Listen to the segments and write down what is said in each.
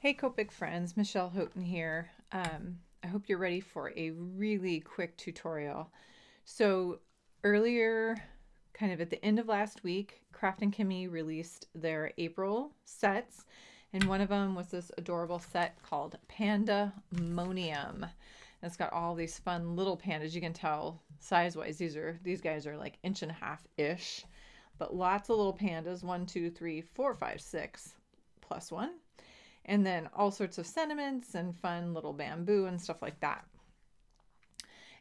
Hey Copic friends, Michelle Houghton here. I hope you're ready for a really quick tutorial. So earlier, kind of at the end of last week, Craft and Kimmy released their April sets, and one of them was this adorable set called Pandemonium. It's got all these fun little pandas. You can tell size-wise, these guys are like 1.5-inch, but lots of little pandas, 1, 2, 3, 4, 5, 6, plus one. And then all sorts of sentiments and fun little bamboo and stuff like that.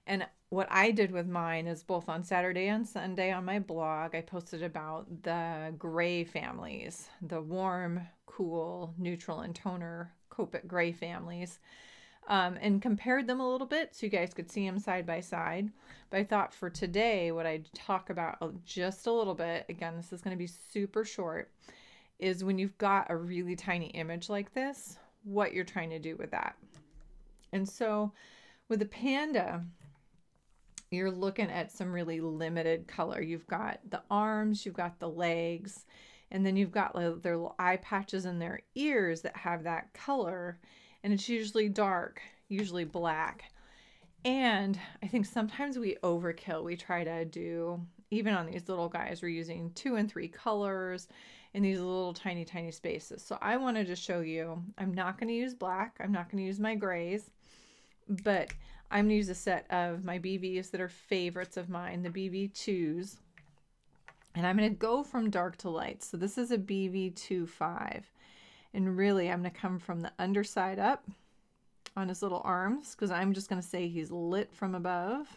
And what I did with mine is both on Saturday and Sunday on my blog, I posted about the gray families, the warm, cool, neutral, and toner Copic gray families, and compared them a little bit so you guys could see them side by side. But I thought for today, what I'd talk about just a little bit, again, this is going to be super short, is when you've got a really tiny image like this, what you're trying to do with that. And so with a panda, you're looking at some really limited color. You've got the arms, you've got the legs, and then you've got their little eye patches and their ears that have that color, and it's usually dark, usually black. And I think sometimes we overkill. We try to do, even on these little guys, we're using 2 and 3 colors in these little tiny spaces. So I wanted to show you, I'm not going to use black, I'm not going to use my grays, but I'm going to use a set of my BVs that are favorites of mine, the BV2s, and I'm going to go from dark to light. So this is a BV25, and really I'm going to come from the underside up on his little arms, because I'm just going to say he's lit from above,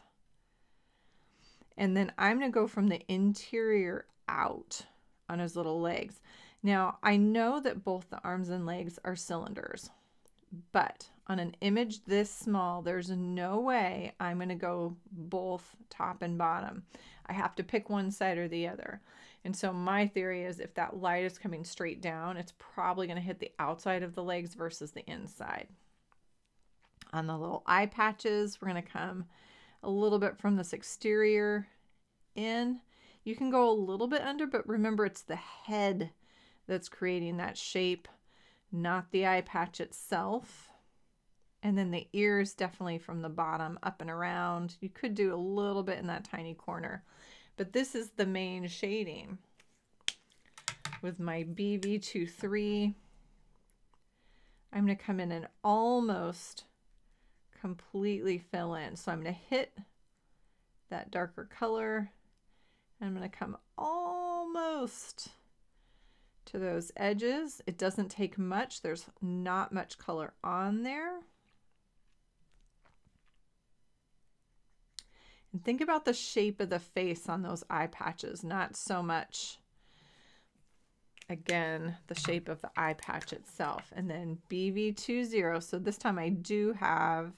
and then I'm going to go from the interior out on his little legs. Now I know that both the arms and legs are cylinders, but on an image this small, there's no way I'm going to go both top and bottom. I have to pick one side or the other. And so my theory is if that light is coming straight down, it's probably going to hit the outside of the legs versus the inside. On the little eye patches, we're going to come a little bit from this exterior in. You can go a little bit under, but remember it's the head that's creating that shape, not the eye patch itself. And then the ears definitely from the bottom up and around. You could do a little bit in that tiny corner, but this is the main shading. With my BV23, I'm going to come in and almost completely fill in. So I'm going to hit that darker color. I'm going to come almost to those edges. It doesn't take much. There's not much color on there. And think about the shape of the face on those eye patches, not so much, again, the shape of the eye patch itself. And then BV20, so this time I do have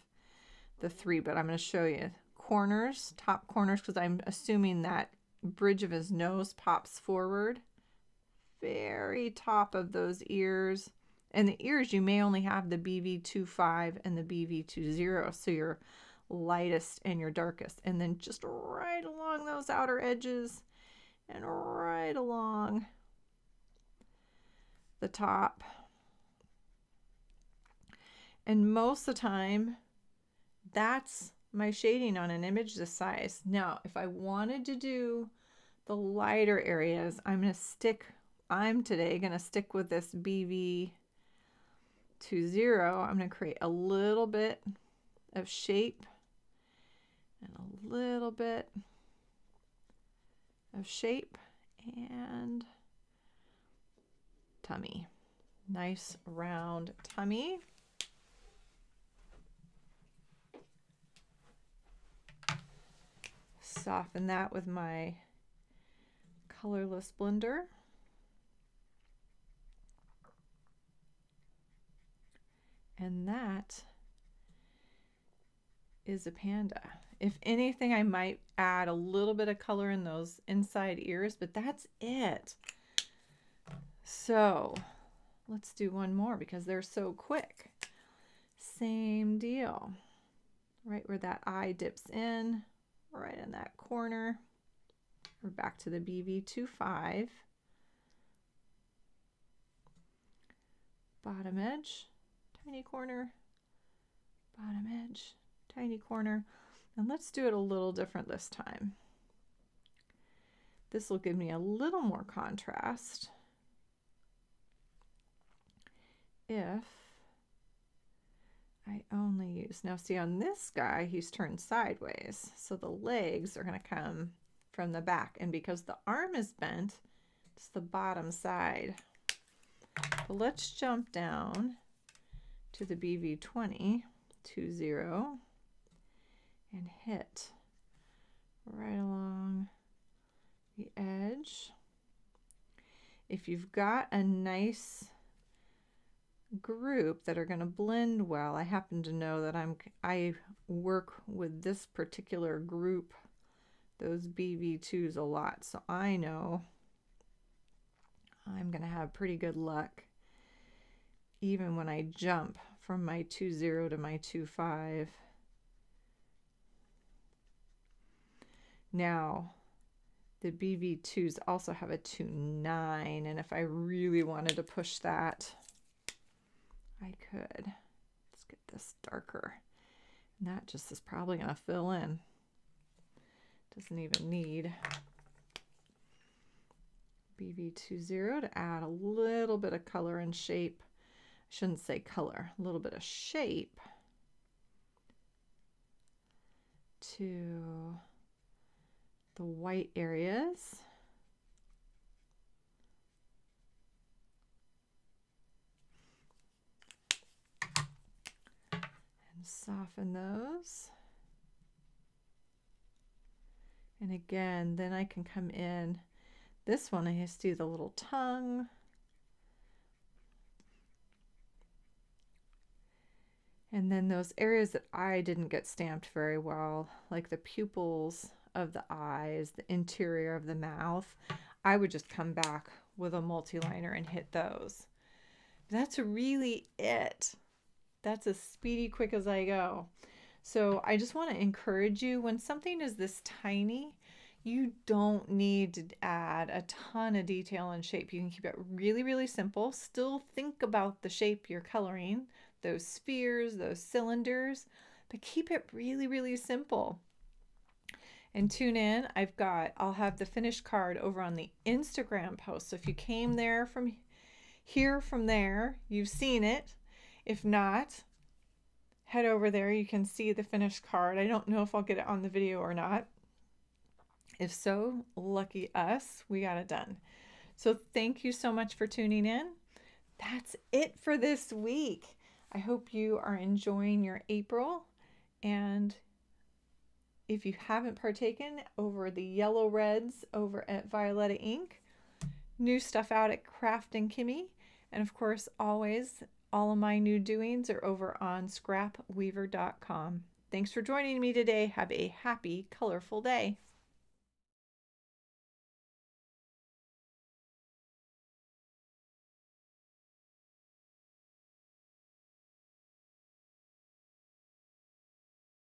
the 3, but I'm going to show you corners, top corners, because I'm assuming that bridge of his nose pops forward, very top of those ears. And the ears, you may only have the BV25 and the BV20, so your lightest and your darkest, and then just right along those outer edges and right along the top. And most of the time, that's my shading on an image this size. Now, if I wanted to do the lighter areas, I'm today going to stick with this BV20. I'm going to create a little bit of shape and a little bit of shape and tummy. Nice round tummy. Soften that with my colorless blender. And that is a panda. If anything, I might add a little bit of color in those inside ears, but that's it. So let's do one more because they're so quick. Same deal. Right where that eye dips in, right in that corner. We're back to the BV25. Bottom edge, tiny corner, bottom edge, tiny corner. And let's do it a little different this time. This will give me a little more contrast if I only use, now see on this guy, he's turned sideways. So the legs are gonna come from the back. And because the arm is bent, it's the bottom side. But let's jump down to the BV20, 20, and hit right along the edge. If you've got a nice group that are going to blend well, I happen to know that I work with this particular group, those BV2s, a lot, so I know I'm going to have pretty good luck even when I jump from my 20 to my 25. Now the BV2s also have a 29, and if I really wanted to push that, I could. Let's get this darker. And that just is probably going to fill in. Doesn't even need BV20 to add a little bit of color and shape. I shouldn't say color, a little bit of shape to the white areas. And soften those. And again, then I can come in. This one, I just do the little tongue. And then those areas that I didn't get stamped very well, like the pupils of the eyes, the interior of the mouth, I would just come back with a multi-liner and hit those. That's really it. That's as speedy, quick as I go. So I just want to encourage you, when something is this tiny, you don't need to add a ton of detail and shape. You can keep it really, really simple. Still think about the shape you're coloring, those spheres, those cylinders, but keep it really, really simple. And tune in. I'll have the finished card over on the Instagram post. So if you came there from there, you've seen it. If not, head over there. You can see the finished card. I don't know if I'll get it on the video or not. If so, lucky us, we got it done. So thank you so much for tuning in. That's it for this week. I hope you are enjoying your April, and if you haven't partaken over the yellow reds over at Violetta Ink, new stuff out at Craft and Kimmy, and of course always all of my new doings are over on scrapweaver.com. Thanks for joining me today. Have a happy, colorful day.